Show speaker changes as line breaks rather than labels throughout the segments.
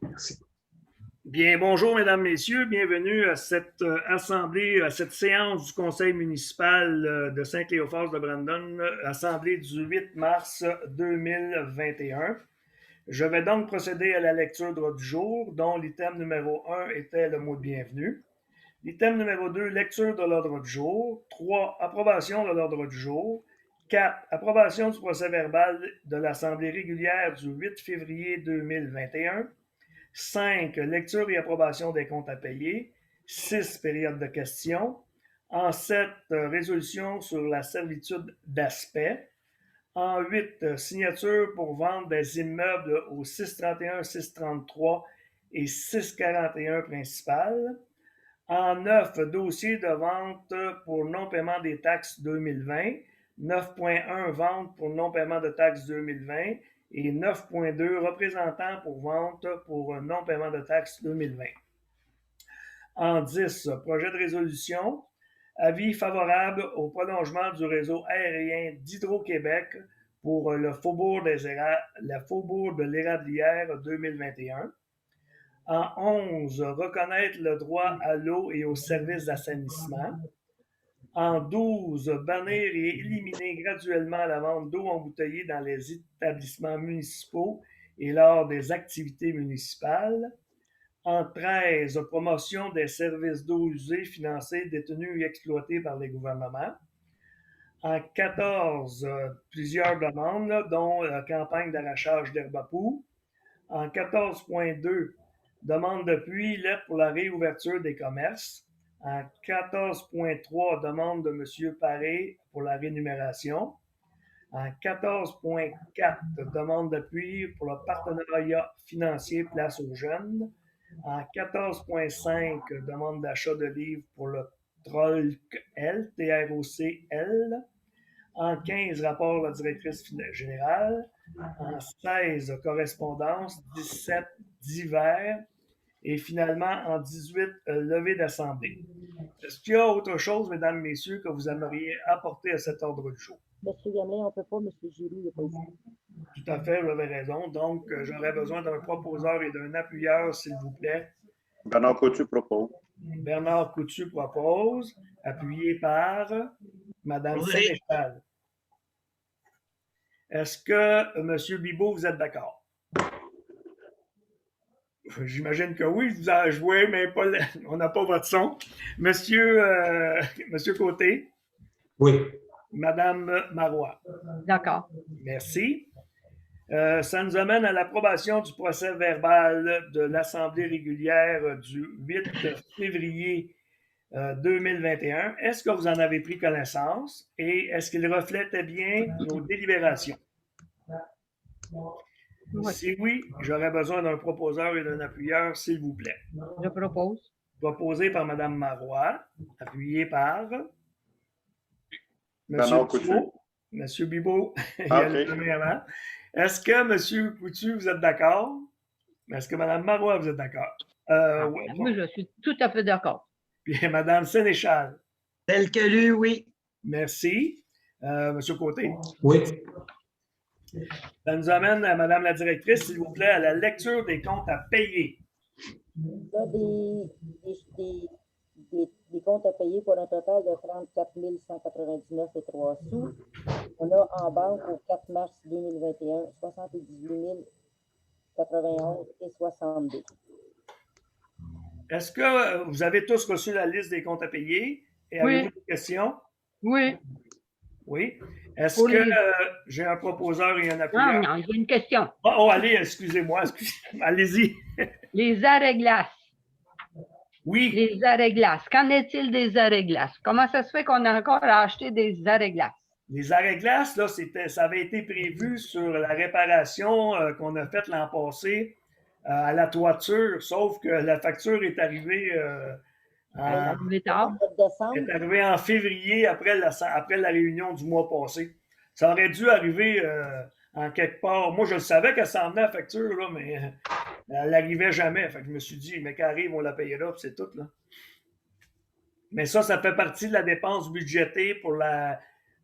Merci.
Bien, bonjour, mesdames, messieurs. Bienvenue à cette assemblée, à cette séance du Conseil municipal de Saint-Cléophas de Brandon, assemblée du 8 mars 2021. Je vais donc procéder à la lecture de l'ordre du jour, dont l'item numéro 1 était le mot de bienvenue. L'item numéro 2, lecture de l'ordre du jour. 3, approbation de l'ordre du jour. 4, approbation du procès-verbal de l'Assemblée régulière du 8 février 2021. 5, lecture et approbation des comptes à payer. 6, période de questions. En 7, résolution sur la servitude d'aspect. En 8, signature pour vente des immeubles au 631, 633 et 641 principal. En 9, dossier de vente pour non-paiement des taxes 2020. 9.1, vente pour non-paiement de taxes 2020. Et 9.2, représentant pour vente pour non-paiement de taxes 2020. En 10, projet de résolution. Avis favorable au prolongement du réseau aérien d'Hydro-Québec pour le faubourg de l'Érablière 2021. En 11, reconnaître le droit à l'eau et aux services d'assainissement. En 12, bannir et éliminer graduellement la vente d'eau embouteillée dans les établissements municipaux et lors des activités municipales. En 13, promotion des services d'eau usée financés, détenus et exploités par les gouvernements. En 14, plusieurs demandes, dont la campagne d'arrachage d'herbe à poux. En 14.2, demande d'appui, lettre pour la réouverture des commerces. En 14.3, demande de M. Paré pour la rémunération. En 14.4, demande d'appui pour le partenariat financier Place aux jeunes. En 14.5, demande d'achat de livres pour le TROC-L, T-R-O-C-L. En 15, rapport de la directrice générale. En 16, correspondance. 17, divers. Et finalement, en 18, levée d'assemblée. Est-ce qu'il y a autre chose, mesdames, messieurs, que vous aimeriez apporter à cet ordre du jour?
Monsieur Gamelin, on ne peut pas, Monsieur Giroux, il n'est pas ici.
Tout à fait, vous avez raison. Donc, j'aurais besoin d'un proposeur et d'un appuyeur, s'il vous plaît.
Bernard Coutu propose.
Bernard Coutu propose, appuyé par Mme Sénéchal. Est-ce que, M. Bibeau, vous êtes d'accord? J'imagine que oui, vous avez joué, mais pas on n'a pas votre son. Monsieur Côté?
Oui.
Madame Marois?
D'accord.
Merci. Ça nous amène à l'approbation du procès verbal de l'Assemblée régulière du 8 février 2021. Est-ce que vous en avez pris connaissance et est-ce qu'il reflétait bien nos délibérations?
Oui.
Si oui, j'aurais besoin d'un proposeur et d'un appuyeur, s'il vous plaît.
Je propose.
Proposé par Mme Marois, appuyé par M.
Coutu.
M. Bibeau.
Okay.
Est-ce que M. Coutu, vous êtes d'accord? Est-ce que Mme Marois, vous êtes d'accord?
Ouais, moi, je suis tout à fait d'accord.
Bien, Mme Sénéchal.
Tel que lu, oui.
Merci. M. Côté.
Oui.
Ça nous amène à Mme la directrice, s'il vous plaît, à la lecture des comptes à payer.
Il y a des comptes à payer pour un total de 34 199 et 3 sous. On a en banque au 4 mars 2021 78 091 et 62.
Est-ce que vous avez tous reçu la liste des comptes à payer? Et avez-vous des questions?
Oui.
Oui. Est-ce que j'ai un proposeur et un appuyeur?
Non, j'ai une question.
Oh, allez, excusez-moi. Allez-y.
Les arrêts-glaces.
Oui.
Les arrêts-glaces. Qu'en est-il des arrêts-glaces? Comment ça se fait qu'on a encore acheté des arrêts-glaces?
Les arrêts-glaces, là, ça avait été prévu sur la réparation qu'on a faite l'an passé à la toiture, sauf que la facture est arrivée est arrivée en février après la réunion du mois passé. Ça aurait dû arriver en quelque part. Moi, je le savais qu'elle s'en venait la facture, là, mais elle n'arrivait jamais. Fait que je me suis dit, mais quand arrive, on la payera, puis c'est tout. Là. Mais ça fait partie de la dépense budgétée pour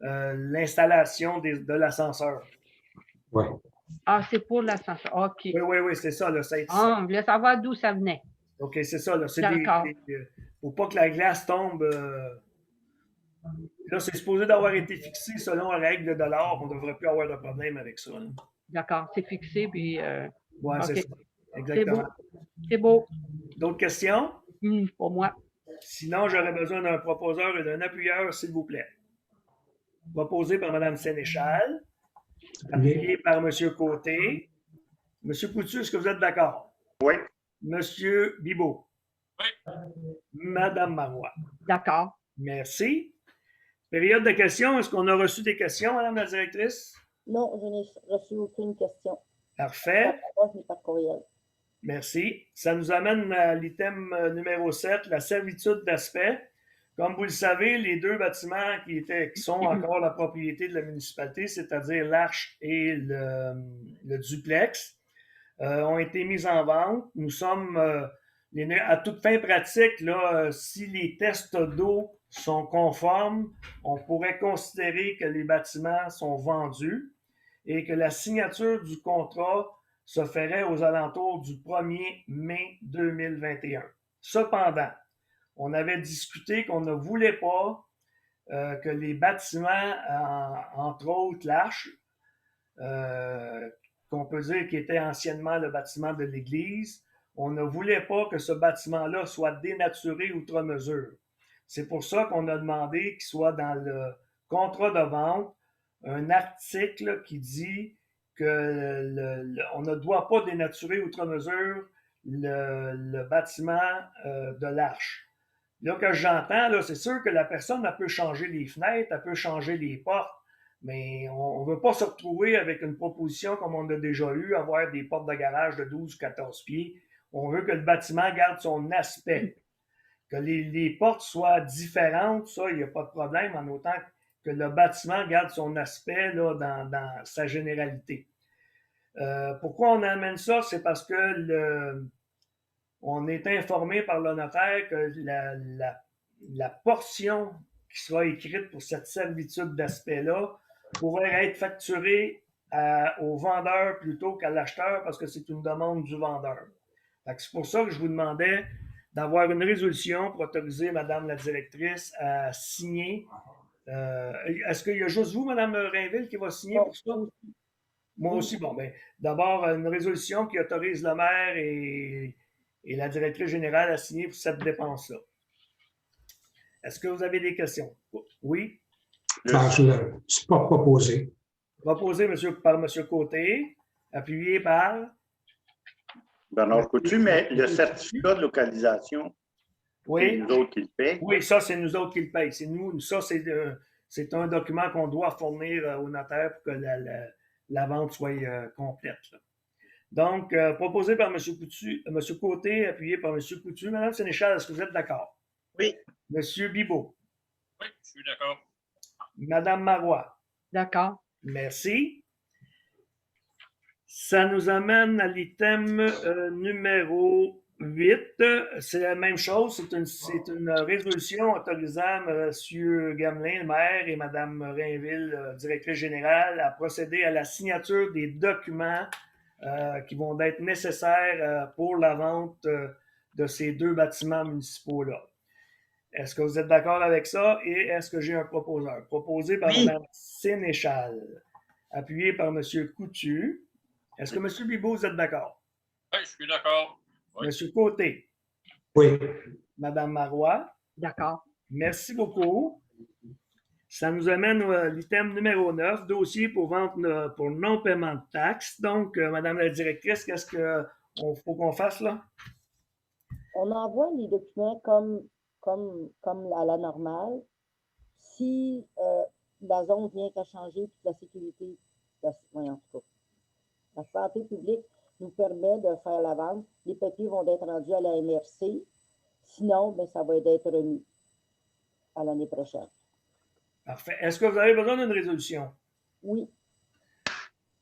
l'installation de l'ascenseur.
Oui. Ah, c'est pour l'ascenseur. OK.
Oui, c'est ça. Là,
Ah, on voulait savoir d'où ça venait.
OK, c'est ça. Là, c'est
D'accord.
pour pas que la glace tombe. Là, c'est supposé d'avoir été fixé selon la règle de dollar. On ne devrait plus avoir de problème avec ça. Là.
D'accord, c'est fixé, puis...
Ouais,
OK.
c'est ça.
C'est
Exactement.
beau. C'est beau.
D'autres questions?
Pour moi.
Sinon, j'aurais besoin d'un proposeur et d'un appuyeur, s'il vous plaît. Proposé par Mme Sénéchal, appuyé par M. Côté. M. Coutu, est-ce que vous êtes d'accord?
Oui.
M. Bibeau.
Oui.
Mme Marois.
D'accord.
Merci. Période de questions. Est-ce qu'on a reçu des questions, Mme la directrice?
Non, je n'ai reçu aucune question.
Parfait.
Je n'ai pas de courriel.
Merci. Ça nous amène à l'item numéro 7, la servitude d'aspect. Comme vous le savez, les deux bâtiments qui sont encore la propriété de la municipalité, c'est-à-dire l'Arche et le duplex, ont été mis en vente. Nous sommes, à toute fin pratique, là, si les tests d'eau sont conformes, on pourrait considérer que les bâtiments sont vendus et que la signature du contrat se ferait aux alentours du 1er mai 2021. Cependant, on avait discuté qu'on ne voulait pas que les bâtiments, entre autres l'Arche, qu'on peut dire qui était anciennement le bâtiment de l'église, on ne voulait pas que ce bâtiment-là soit dénaturé outre mesure. C'est pour ça qu'on a demandé qu'il soit dans le contrat de vente un article qui dit qu'on ne doit pas dénaturer outre mesure le bâtiment de l'Arche. Là, que j'entends, là, c'est sûr que la personne, elle peut changer les fenêtres, elle peut changer les portes, mais on ne veut pas se retrouver avec une proposition comme on a déjà eu, avoir des portes de garage de 12 ou 14 pieds. On veut que le bâtiment garde son aspect. Que les portes soient différentes, ça, il n'y a pas de problème, en autant que le bâtiment garde son aspect là, dans sa généralité. Pourquoi on amène ça? C'est parce que on est informé par le notaire que la portion qui sera écrite pour cette servitude d'aspect-là pourrait être facturée au vendeur plutôt qu'à l'acheteur parce que c'est une demande du vendeur. C'est pour ça que je vous demandais d'avoir une résolution pour autoriser Madame la directrice à signer. Est-ce qu'il y a juste vous, Madame Rainville, qui va signer pour ça? Moi aussi, bon, ben, d'abord, une résolution qui autorise le maire et la directrice générale à signer pour cette dépense-là. Est-ce que vous avez des questions? Oui?
C'est pas proposé.
Proposé par M. Côté, appuyé par
Bernard Coutu, mais le certificat de localisation, c'est nous autres qui le payons.
Oui, ça, c'est nous autres qui le payons. C'est nous, ça, c'est un document qu'on doit fournir au notaire pour que la vente soit complète. Là. Donc, proposé par M. Côté, appuyé par M. Coutu. Madame Sénéchal, est-ce que vous êtes d'accord?
Oui.
M. Bibeau.
Oui, je suis d'accord.
Madame Marois.
D'accord.
Merci. Ça nous amène à l'item numéro 8. C'est la même chose. C'est une résolution autorisant M. Gamelin, le maire, et Mme Rainville, directrice générale, à procéder à la signature des documents qui vont être nécessaires pour la vente de ces deux bâtiments municipaux-là. Est-ce que vous êtes d'accord avec ça? Et est-ce que j'ai un proposeur? Proposé par Mme Sénéchal, appuyé par M. Coutu. Est-ce que M. Bibeau, vous êtes d'accord?
Oui, je suis d'accord. Oui.
M. Côté.
Oui.
Mme Marois.
D'accord.
Merci beaucoup. Ça nous amène à l'item numéro 9, dossier pour vente pour non-paiement de taxes. Donc, Madame la directrice, qu'est-ce qu'il faut qu'on fasse là?
On envoie les documents comme à la normale. Si la zone vient qu'à changer, puis la sécurité, en tout cas, la santé publique nous permet de faire la vente. Les papiers vont être rendus à la MRC. Sinon, ben, ça va être remis à l'année prochaine.
Parfait. Est-ce que vous avez besoin d'une résolution?
Oui.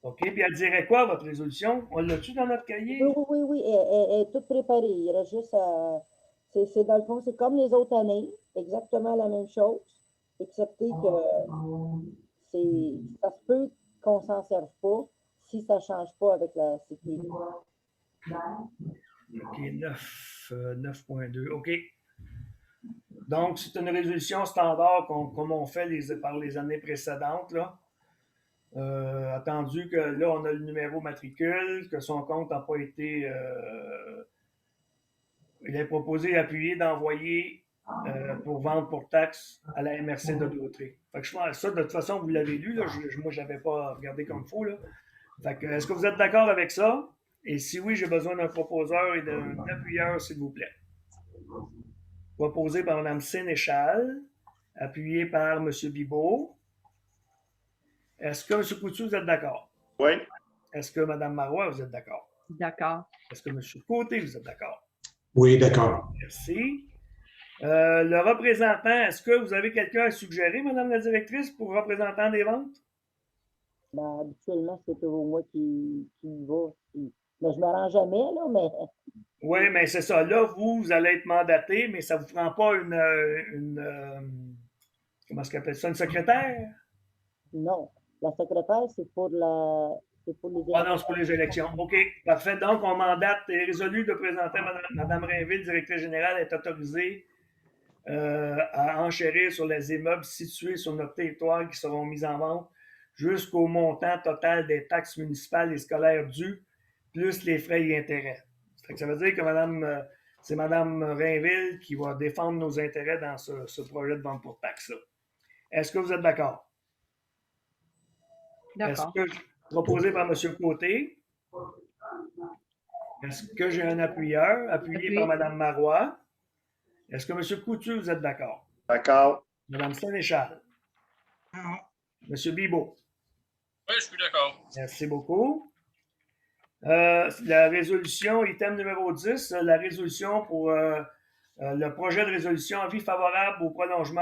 OK. Puis elle dirait quoi, votre résolution? On l'a-tu dans notre cahier?
Oui. Elle est toute préparée. Il reste juste à... C'est dans le fond, c'est comme les autres années. Exactement la même chose. Excepté que ça se peut qu'on ne s'en serve pas. si ça ne change pas avec la CPI.
OK, 9.2. OK. Donc, c'est une résolution standard comme on fait par les années précédentes, là. Attendu que là, on a le numéro matricule, que son compte n'a pas été. Il est proposé d'appuyer, d'envoyer pour vente pour taxe à la MRC de Dautré. Fait que je pense ça, de toute façon, vous l'avez lu, là. Moi, je n'avais pas regardé comme il faut, là. Fait que, est-ce que vous êtes d'accord avec ça? Et si oui, j'ai besoin d'un proposeur et d'un appuyeur, s'il vous plaît. Proposé par Mme Sénéchal, appuyé par M. Bibeau. Est-ce que M. Coutu, vous êtes d'accord?
Oui.
Est-ce que Mme Marois, vous êtes d'accord?
D'accord.
Est-ce que M. Côté, vous êtes d'accord?
Oui, d'accord.
Merci. Le représentant, est-ce que vous avez quelqu'un à suggérer, Mme la directrice, pour représentant des ventes?
Ben, habituellement, c'est toujours moi qui y va. Mais je ne me rends jamais, là, mais
Oui, mais c'est ça. Là, vous allez être mandaté, mais ça ne vous prend pas comment est-ce qu'on appelle ça, une secrétaire?
non. La secrétaire, c'est pour les
Ah non, c'est pour les élections. OK, parfait. Donc, on mandate, est résolu de présenter Mme Rainville, directrice générale, est autorisée à enchérir sur les immeubles situés sur notre territoire qui seront mis en vente jusqu'au montant total des taxes municipales et scolaires dues, plus les frais et intérêts. Ça veut dire que c'est Mme Rainville qui va défendre nos intérêts dans ce projet de vente pour taxes-là. Est-ce que vous êtes d'accord?
D'accord.
Est-ce que proposé par M. Côté? Est-ce que j'ai un appuyeur, appuyé par Mme Marois? Est-ce que M. Coutu, vous êtes d'accord?
D'accord.
Mme Sénéchal? M. Bibeau?
Oui, je suis d'accord.
Merci beaucoup. La résolution, item numéro 10, la résolution pour le projet de résolution avis favorable au prolongement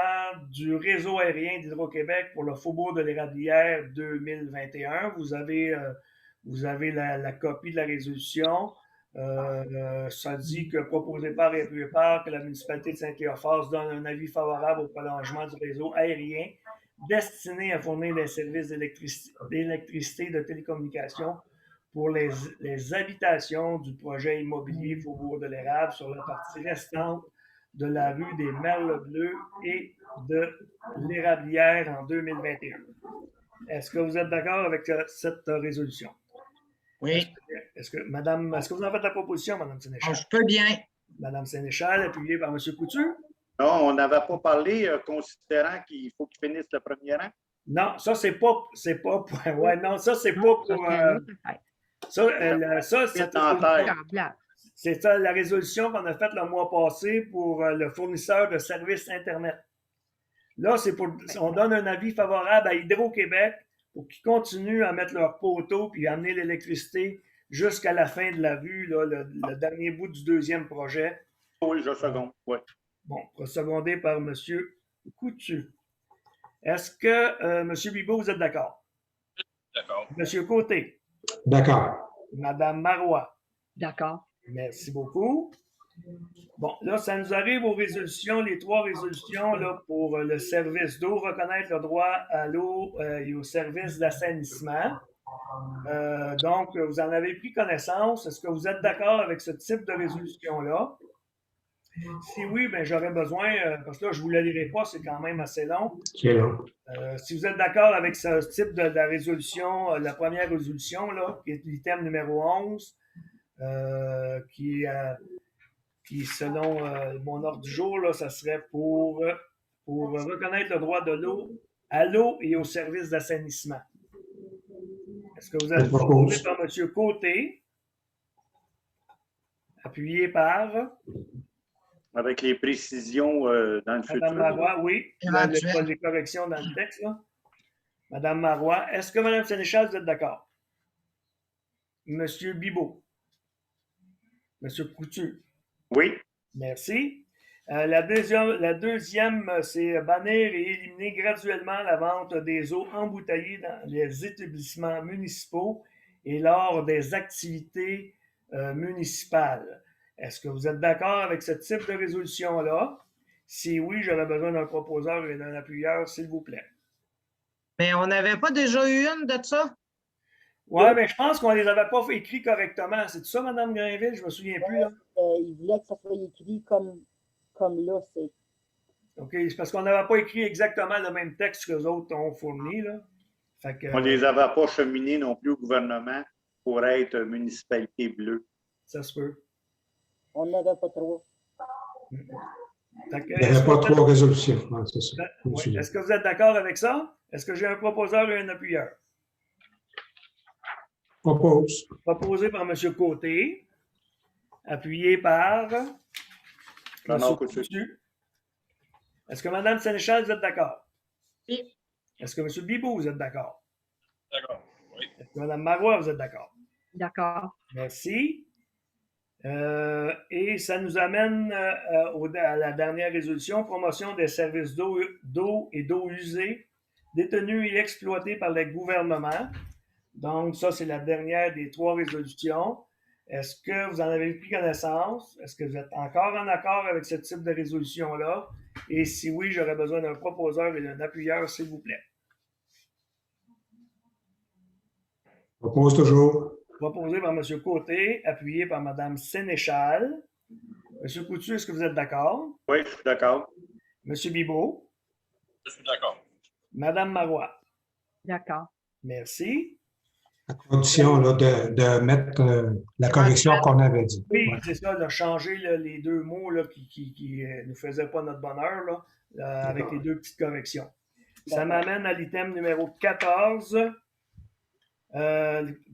du réseau aérien d'Hydro-Québec pour le Faubourg de l'Érablière 2021. Vous avez la copie de la résolution. Ça dit que proposé par et appuyé par que la municipalité de Saint-Cléophas donne un avis favorable au prolongement du réseau aérien destiné à fournir des services d'électricité et de télécommunications pour les habitations du projet immobilier Faubourg de l'Érable sur la partie restante de la rue des Merles Bleus et de l'Érablière en 2021. Est-ce que vous êtes d'accord avec cette résolution?
Oui.
Est-ce que vous en faites la proposition, Mme Sénéchal?
Je peux bien.
Mme Sénéchal, appuyée par M. Coutu?
Non, on n'avait pas parlé considérant qu'il faut qu'il finisse le premier rang.
Non, ça, c'est pas ouais, non, ça, c'est pas pour. C'est ça, la résolution qu'on a faite le mois passé pour le fournisseur de services Internet. Là, on donne un avis favorable à Hydro-Québec pour qu'ils continuent à mettre leurs poteaux puis à amener l'électricité jusqu'à la fin de la vue, là, le dernier bout du deuxième projet.
Oui, je seconde. Oui.
Bon, secondé par M. Coutu. Est-ce que, M. Bibeau, vous êtes d'accord?
D'accord.
M. Côté?
D'accord.
Mme Marois?
D'accord.
Merci beaucoup. Bon, là, ça nous arrive aux résolutions, les 3 résolutions là, pour le service d'eau, reconnaître le droit à l'eau et au service d'assainissement. Donc, vous en avez pris connaissance. Est-ce que vous êtes d'accord avec ce type de résolution-là? Si oui, ben j'aurais besoin, parce que là, je ne vous la lirai pas, c'est quand même assez long.
C'est long.
Si vous êtes d'accord avec ce type de résolution, la première résolution, là, qui est l'item numéro 11, qui selon mon ordre du jour, là, ça serait pour reconnaître le droit de l'eau à l'eau et au service d'assainissement. Est-ce que vous êtes proposé par M. Côté, appuyé par
avec les précisions dans le futur.
Mme Marois, oui. Les corrections dans le texte, là. Mme Marois. Est-ce que Mme Sénéchal, vous êtes d'accord? M. Bibeau? M. Coutu?
Oui.
Merci. La deuxième, c'est bannir et éliminer graduellement la vente des eaux embouteillées dans les établissements municipaux et lors des activités municipales. Est-ce que vous êtes d'accord avec ce type de résolution-là? Si oui, j'aurais besoin d'un proposeur et d'un appuyeur, s'il vous plaît.
Mais on n'avait pas déjà eu une de ça?
Oui, mais je pense qu'on ne les avait pas écrits correctement. C'est ça, Mme Grainville? Je ne me souviens plus. Là.
Il voulait que ça soit écrit comme là, c'est.
OK, c'est parce qu'on n'avait pas écrit exactement le même texte que les autres ont fourni. Là. Fait que,
On ne les avait pas cheminés non plus au gouvernement pour être municipalité bleue.
ça se peut.
On n'avait pas trop.
Fait que,
Il n'y avait pas trois résolutions. Ouais, c'est ça.
oui. Est-ce que vous êtes d'accord avec ça? Est-ce que j'ai un proposeur et un appuyeur?
Propose.
Proposé par M. Côté, appuyé par
Bernard
M.
Coutu.
Coutu. Est-ce que Mme Sénéchal, vous êtes d'accord?
Oui.
Est-ce que M. Bibot, vous êtes d'accord?
D'accord. Oui.
Est-ce que Mme Marois, vous êtes d'accord?
D'accord.
Merci. Et ça nous amène à la dernière résolution, promotion des services d'eau et d'eau usée détenus et exploités par le gouvernement. Donc, ça, c'est la dernière des 3 résolutions. Est-ce que vous en avez pris connaissance? Est-ce que vous êtes encore en accord avec ce type de résolution-là? Et si oui, j'aurais besoin d'un proposeur et d'un appuyeur, s'il vous plaît.
Propose toujours.
Proposé par M. Côté, appuyé par Mme Sénéchal. M. Coutu, est-ce que vous êtes d'accord?
Oui, je suis d'accord.
M. Bibot?
Je suis d'accord.
Mme Marois?
D'accord.
Merci.
À condition là, de mettre la correction qu'on avait dit.
Oui,
Ouais.
c'est ça, de changer là, les 2 mots là, qui nous faisaient pas notre bonheur, là, avec les 2 petites corrections. Ça m'amène à l'item numéro 14.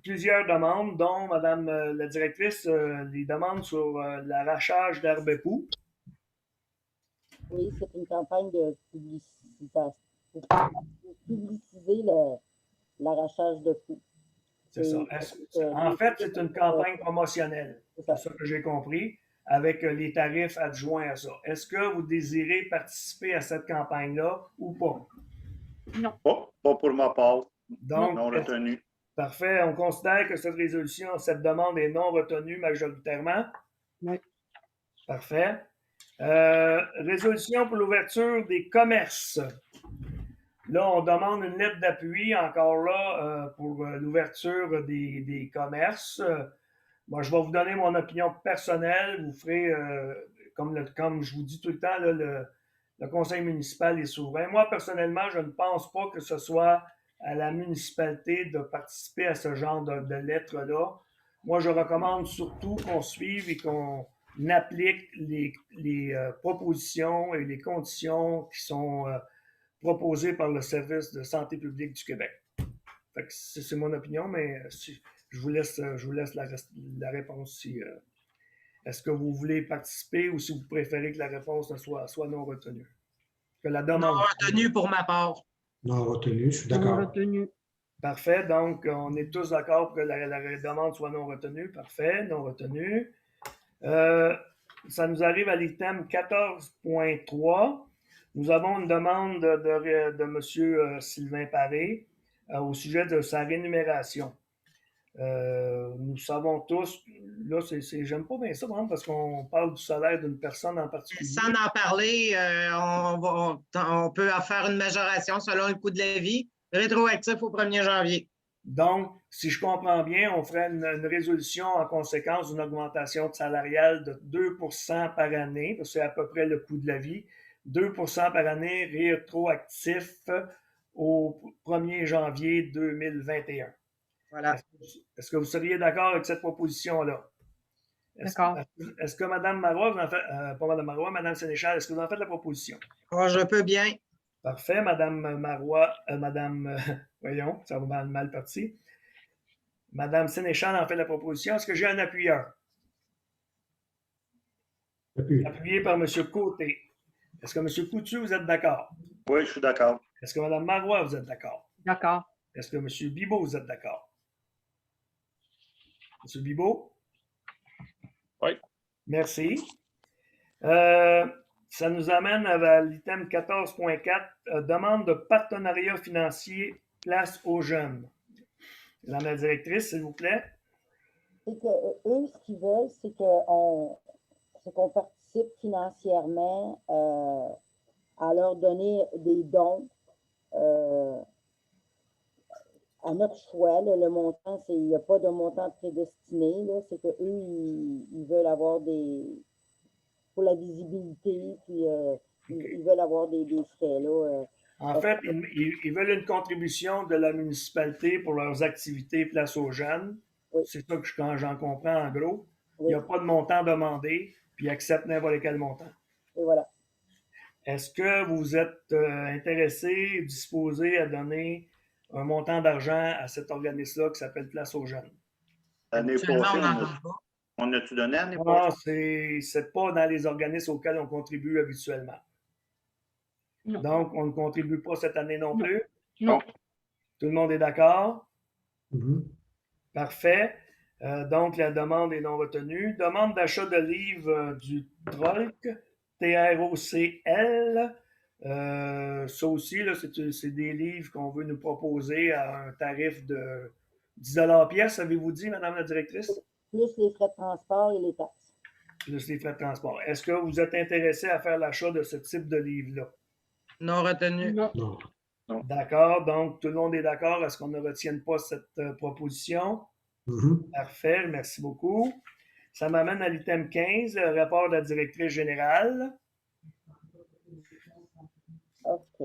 Plusieurs demandes, dont, Madame la directrice, les demandes sur l'arrachage d'herbe époux.
Oui, c'est une campagne de publicisation. Pour publiciser l'arrachage de poux.
C'est ça. En fait, c'est une campagne promotionnelle. C'est ça que j'ai compris, avec les tarifs adjoints à ça. Est-ce que vous désirez participer à cette campagne-là ou pas?
Non.
Pas pour ma part.
Donc,
non retenu.
Parfait. On considère que cette résolution, cette demande est non retenue majoritairement?
Oui.
Parfait. Résolution pour l'ouverture des commerces. Là, on demande une lettre d'appui, encore là, pour l'ouverture des commerces. Moi, je vais vous donner mon opinion personnelle. Vous ferez, comme je vous dis tout le temps, là, le conseil municipal est souverain. Moi, personnellement, je ne pense pas que ce soit à la municipalité de participer à ce genre de lettres-là. Moi, je recommande surtout qu'on suive et qu'on applique les propositions et les conditions qui sont proposées par le service de santé publique du Québec. C'est mon opinion, mais je vous laisse la réponse si est-ce que vous voulez participer ou si vous préférez que la réponse soit non retenue. Que la demande.
Non retenue pour ma part.
Non retenu, je suis
Non
d'accord.
retenu.
Parfait. Donc, on est tous d'accord pour que la demande soit non retenue. Parfait. Non retenue. Ça nous arrive à l'item 14.3. Nous avons une demande de M. Sylvain Paré au sujet de sa rémunération. Nous savons tous, là, j'aime pas bien ça, parce qu'on parle du salaire d'une personne en particulier.
Sans en parler, on peut en faire une majoration selon le coût de la vie, rétroactif au 1er janvier.
Donc, si je comprends bien, on ferait une résolution en conséquence d'une augmentation salariale de 2 % par année, parce que c'est à peu près le coût de la vie, 2 % par année rétroactif au 1er janvier 2021.
Voilà.
Est-ce que vous seriez d'accord avec cette proposition-là?
D'accord.
Est-ce que Mme Marois, vous en faites, pas Mme Marois, Mme Sénéchal, est-ce que vous en faites la proposition?
Oh, je peux bien.
Parfait, Mme Marois, voyons, ça va mal parti. Mme Sénéchal en fait la proposition. Est-ce que j'ai un appuyeur? Appuyé par M. Côté. Est-ce que M. Coutu, vous êtes d'accord?
Oui, je suis d'accord.
Est-ce que Mme Marois, vous êtes d'accord?
D'accord.
Est-ce que M. Bibot, vous êtes d'accord? M. Bibot?
Oui.
Merci. Ça nous amène à l'item 14.4, demande de partenariat financier place aux jeunes. Madame la directrice, s'il vous plaît.
C'est que eux, ce qu'ils veulent, c'est qu'on participe financièrement à leur donner des dons à notre choix. Là, le montant, il n'y a pas de montant prédestiné. Là, c'est qu'eux, ils veulent avoir pour la visibilité, puis ils veulent avoir des frais. Là,
En fait, ils veulent une contribution de la municipalité pour leurs activités Place aux jeunes.
Oui.
C'est ça que quand j'en comprends en gros.
Oui.
Il n'y a pas de montant demandé, puis ils acceptent n'importe quel montant.
Et voilà.
Est-ce que vous êtes intéressé, disposé à donner un montant d'argent à cet organisme-là qui s'appelle Place aux jeunes?
L'année
Actuellement,
passée,
on n'en donne pas.
on a-tu donné l'année
Non,
passée?
c'est pas dans les organismes auxquels on contribue habituellement.
Non.
Donc, on ne contribue pas cette année non plus.
Non.
Tout le monde est d'accord?
Mhm.
Parfait. Donc, la demande est non retenue. Demande d'achat de livres du TROC, TROCL. Ça aussi, là, c'est des livres qu'on veut nous proposer à un tarif de 10 pièce, avez-vous dit, Madame la directrice?
Plus les frais de transport et les taxes.
Plus les frais de transport. Est-ce que vous êtes intéressé à faire l'achat de ce type de livre-là?
Non retenu.
Non.
Non.
D'accord. Donc, tout le monde est d'accord à ce qu'on ne retienne pas cette proposition.
Mhm.
Parfait. Merci beaucoup. Ça m'amène à l'item 15, le rapport de la directrice générale.
OK.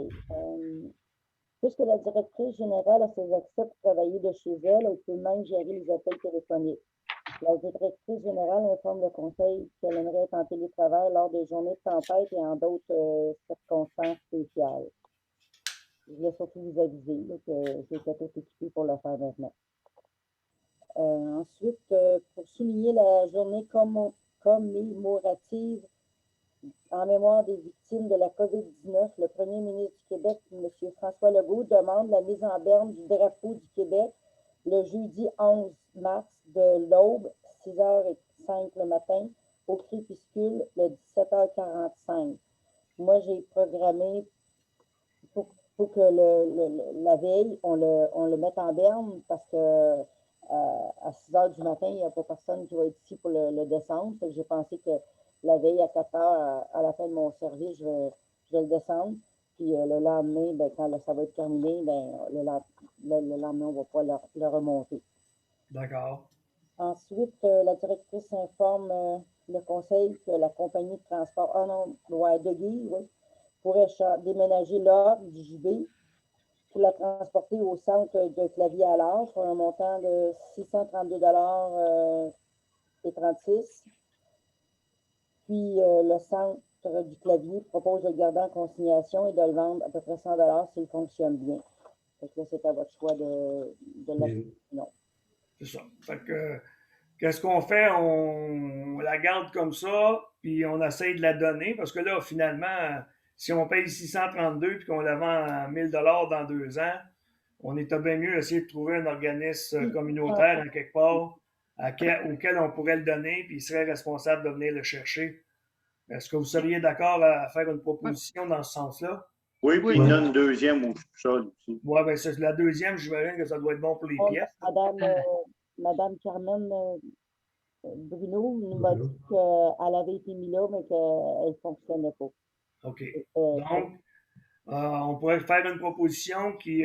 Puisque la directrice générale a ses accès pour travailler de chez elle, elle peut même gérer les appels téléphoniques. La directrice générale informe le conseil qu'elle aimerait être en télétravail lors des journées de tempête et en d'autres circonstances spéciales. Je voulais surtout vous aviser là, que j'étais tout équipée pour le faire maintenant. Ensuite, pour souligner la journée commémorative en mémoire des victimes de la COVID-19, le premier ministre du Québec, M. François Legault, demande la mise en berne du drapeau du Québec le jeudi 11 mars de l'aube, 6h05 le matin, au crépuscule, le 17h45. Moi, j'ai programmé pour que la veille, on le mette en berne parce que à 6h du matin, il n'y a pas personne qui va être ici pour le descendre. J'ai pensé que la veille, à 4h, à la fin de mon service, je vais le descendre. Puis le lendemain, ben, quand ça va être terminé, ben, le lendemain, on va pas le remonter.
D'accord.
Ensuite, la directrice informe le conseil que la compagnie de transport, de Guy, oui, pourrait déménager l'ordre du JB pour la transporter au centre de Clavier à l'Art pour un montant de 632 et 36. Puis le centre du Clavier propose de le garder en consignation et de le vendre à peu près 100 s'il fonctionne bien. Fait que là, c'est à votre choix de la non.
C'est ça. Fait que, qu'est-ce qu'on fait? On la garde comme ça, puis on essaye de la donner, parce que là, finalement, si on paye 632 puis qu'on la vend à 1000 dans 2 ans, on est bien mieux essayer de trouver un organisme communautaire en quelque part auquel on pourrait le donner, puis il serait responsable de venir le chercher. Est-ce que vous seriez d'accord à faire une proposition dans ce sens-là?
Oui, puis il y en a une deuxième au sol aussi.
Oui, bien, c'est la deuxième, j'imagine que ça doit être bon pour les pièces.
Madame Carmen Bruno nous m'a dit qu'elle avait été mise là, mais qu'elle ne fonctionnait pas.
OK. Donc, on pourrait faire une proposition qui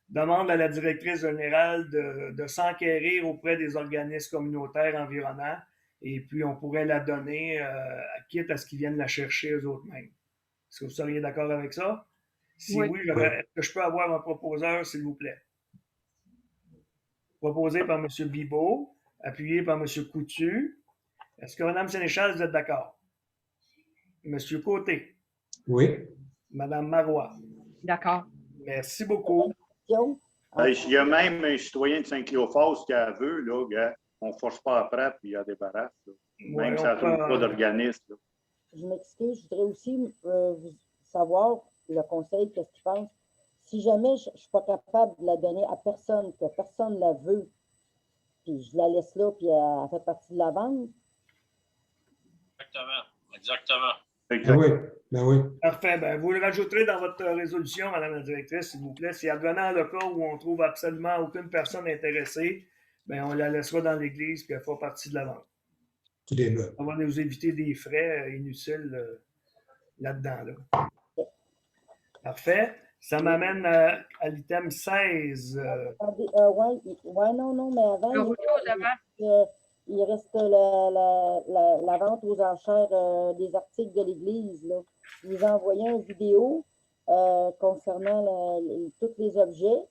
demande à la directrice générale de s'enquérir auprès des organismes communautaires environnants et puis on pourrait la donner quitte à ce qu'ils viennent la chercher eux-mêmes. Est-ce que vous seriez d'accord avec ça? Si oui, est-ce que je peux avoir un proposeur, s'il vous plaît? Proposé par M. Bibeau, appuyé par M. Coutu. Est-ce que Mme Sénéchal, vous êtes d'accord? M. Côté?
Oui.
Mme Marois?
D'accord.
Merci beaucoup.
Il y a même un citoyen de Saint-Cléophas qui a veut, là, gars, on ne force pas après, puis il y a des barrages. Même si ça ne trouve pas d'organisme.
Je m'excuse, je voudrais aussi savoir, le conseil, qu'est-ce qu'il pense. Si jamais je ne suis pas capable de la donner à personne, que personne ne la veut, puis je la laisse là, puis elle fait partie de la vente.
Exactement.
Ben oui.
Parfait. Ben, vous le rajouterez dans votre résolution, Mme la directrice, s'il vous plaît. Si advenant le cas où on trouve absolument aucune personne intéressée, ben, on la laissera dans l'église puis elle fera partie de la vente. Ça va nous éviter des frais inutiles là-dedans. Là. Parfait. Ça m'amène à l'item 16.
Attendez, non, mais avant,
Le rouleau devant.
il reste la vente aux enchères des articles de l'Église, là. Je vous ai envoyé une vidéo concernant tous les objets.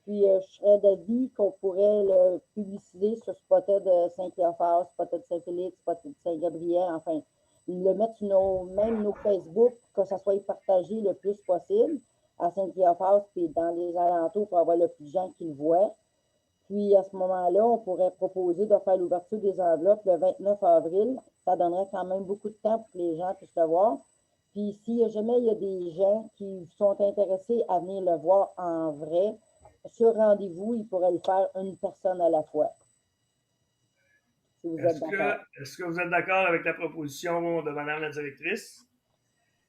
Puis, je serais d'avis qu'on pourrait le publiciser sur Spotted Saint-Cléophas, Spotted Saint-Félix, Spotted Saint-Gabriel, enfin, le mettre sur même nos Facebook, que ça soit partagé le plus possible à Saint-Cléophas, puis dans les alentours pour avoir le plus de gens qui le voient. Puis, à ce moment-là, on pourrait proposer de faire l'ouverture des enveloppes le 29 avril. Ça donnerait quand même beaucoup de temps pour que les gens puissent le voir. Puis, si jamais il y a des gens qui sont intéressés à venir le voir en vrai, sur rendez-vous, ils pourraient le faire une personne à la fois. Si vous êtes d'accord.
Est-ce que vous êtes d'accord avec la proposition de Mme la directrice?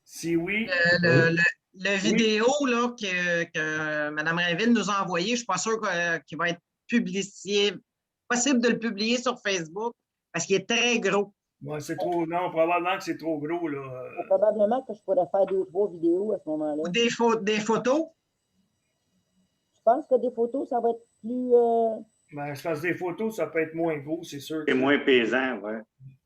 Si oui.
Le vidéo là, que Mme Rainville nous a envoyé, je ne suis pas sûre qu'il va être possible de le publier sur Facebook parce qu'il est très gros.
Ouais, c'est trop. Non, probablement que c'est trop gros. Là.
Probablement que je pourrais faire 2 ou 3 vidéos à ce moment-là.
Ou des photos.
Je pense que des photos, ça va être plus.
Ben, je pense que des photos, ça peut être moins gros, c'est sûr.
C'est moins pesant, oui.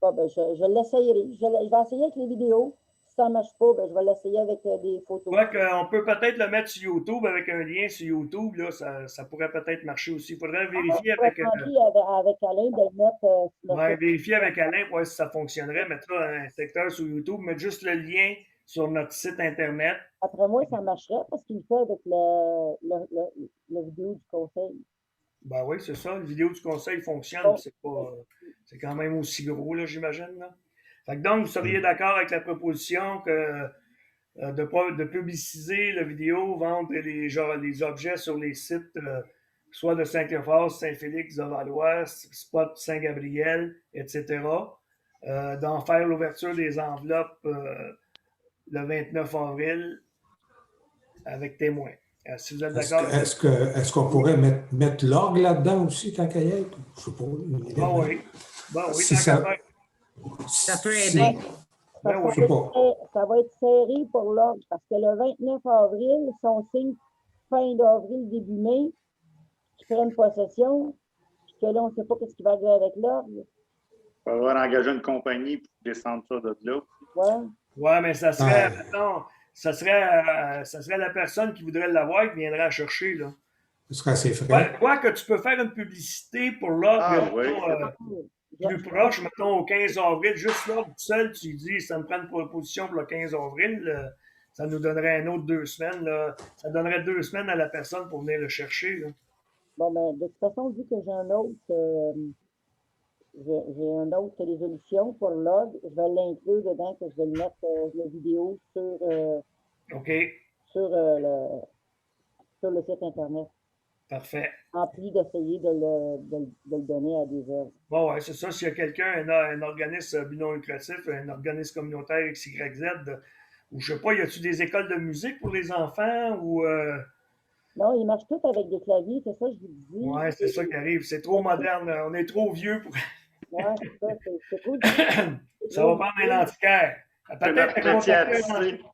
Bon, ben, je l'essayerai. Je vais essayer avec les vidéos. Si ça ne marche pas, ben, je vais l'essayer avec des photos.
Ouais, on peut peut-être le mettre sur YouTube avec un lien sur YouTube. Là, ça pourrait peut-être marcher aussi. Il faudrait vérifier avec
avec Alain de le mettre.
Ouais, vérifier avec Alain pour voir si ça fonctionnerait. Mettre là un secteur sur YouTube, mettre juste le lien sur notre site Internet.
Après moi, ça marcherait parce qu'il le fait avec la vidéo du conseil.
Ben oui, c'est ça. La vidéo du conseil fonctionne. C'est quand même aussi gros, là, j'imagine. Là. Fait que donc, vous seriez d'accord avec la proposition de publiciser la vidéo, vendre les objets sur les sites, soit de Saint-Cléophas, Saint-Félix, de Valois, Spot Saint-Gabriel, etc. D'en faire l'ouverture des enveloppes le 29 avril avec témoins. Si vous êtes d'accord.
Est-ce qu'on pourrait mettre l'orgue là-dedans aussi, tant qu'à y être? Je sais pas.
Bon, oui. Bon, oui,
Si ça
peut aider.
Ben oui.
Ça va être serré pour l'ordre parce que le 29 avril, si on signe fin d'avril, début mai, qui prennent possession, puis que là, on ne sait pas ce qui va arriver avec l'ordre.
Il va falloir engager une compagnie pour descendre ça de là.
Ouais.
Ouais, mais ça serait, non, ça serait la personne qui voudrait l'avoir qui viendrait la chercher, là.
Ce serait assez frais.
Quoi que tu peux faire une publicité pour l'ordre plus proche, mettons au 15 avril, juste là, tout seul, tu dis, ça me prend une proposition pour le 15 avril, ça nous donnerait un autre 2 semaines, là. Ça donnerait 2 semaines à la personne pour venir le chercher, là.
Bon, ben, de toute façon, vu que j'ai un autre résolution pour l'ordre, je vais l'inclure dedans, que je vais le mettre la vidéo sur le site Internet.
Parfait.
En plus d'essayer de le donner à des œuvres.
Bon, ouais, c'est ça. S'il y a quelqu'un, un organisme non lucratif, un organisme communautaire XYZ, ou je sais pas, y a-tu des écoles de musique pour les enfants ou.
Non, ils marchent tous avec des claviers, c'est ça que je vous dis.
Ouais, c'est ça qui arrive. C'est trop moderne. On est trop vieux pour.
Ouais, c'est ça. C'est trop
Ça va prendre un antiquaire. Peut-être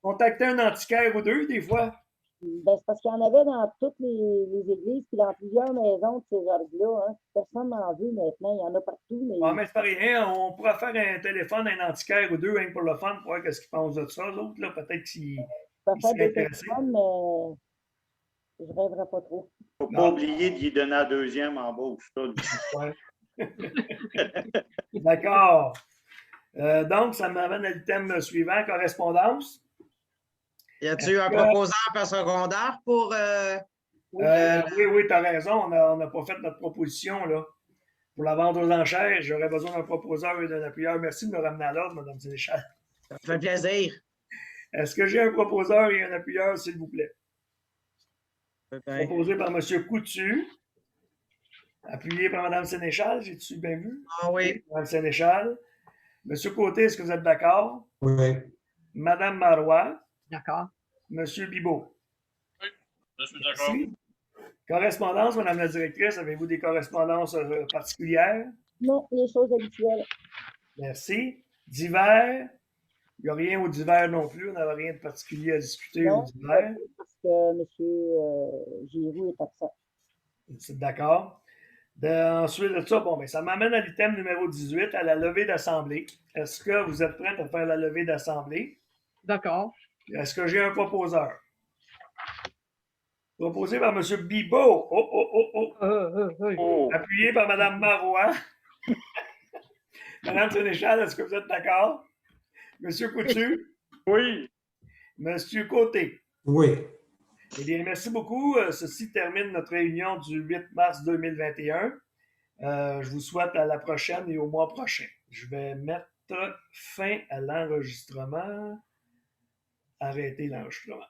contacter un antiquaire ou deux, des fois.
Ben, c'est parce qu'il y en avait dans toutes les églises, puis dans plusieurs maisons de ces orgues-là. Hein. Personne n'en veut maintenant. Il y en a partout. Mais...
Ouais, mais c'est pas rien. On pourrait faire un téléphone à un antiquaire ou deux, hein, pour le fun, pour voir ce qu'ils pensent de ça. L'autre, là, peut-être qu'ils seraient intéressés.
Mais je ne rêverais pas trop.
Il ne faut pas oublier d'y donner la deuxième embauche.
Ouais. D'accord. Donc, ça m'amène à l'item suivant, correspondance.
Y a-t-il un proposeur par secondaire pour.
Oui, tu as raison. On n'a pas fait notre proposition là. Pour la vente aux enchères. J'aurais besoin d'un proposeur et d'un appuyeur. Merci de me ramener à l'ordre, Mme Sénéchal.
Ça me fait plaisir.
Est-ce que j'ai un proposeur et un appuyeur, s'il vous plaît?
Okay.
Proposé par M. Coutu. Appuyé par Mme Sénéchal. J'ai-tu bien vu?
Ah oui.
Mme Sénéchal. M. Côté, est-ce que vous êtes d'accord?
Oui.
Mme Marois.
D'accord.
M. Bibeau.
Oui, je suis d'accord.
Merci. Correspondance, Mme la directrice, avez-vous des correspondances particulières?
Non, les choses habituelles.
Merci. Divers. Il n'y a rien au divers non plus. On n'avait rien de particulier à discuter au
Non,
divers.
parce que M. Giroux est absent.
C'est d'accord. Ensuite de ça, bon, mais ça m'amène à l'item numéro 18, à la levée d'assemblée. Est-ce que vous êtes prêts à faire la levée d'assemblée?
D'accord.
Est-ce que j'ai un proposeur? Proposé par M. Bibeau. Oh, oh, oh, oh.
Oh,
Appuyé par Mme Marois. Madame Sénéchal, est-ce que vous êtes d'accord? Monsieur Coutu?
oui.
Monsieur Côté?
Oui.
Eh bien, merci beaucoup. Ceci termine notre réunion du 8 mars 2021. Je vous souhaite à la prochaine et au mois prochain. Je vais mettre fin à l'enregistrement. Arrêter l'enregistrement.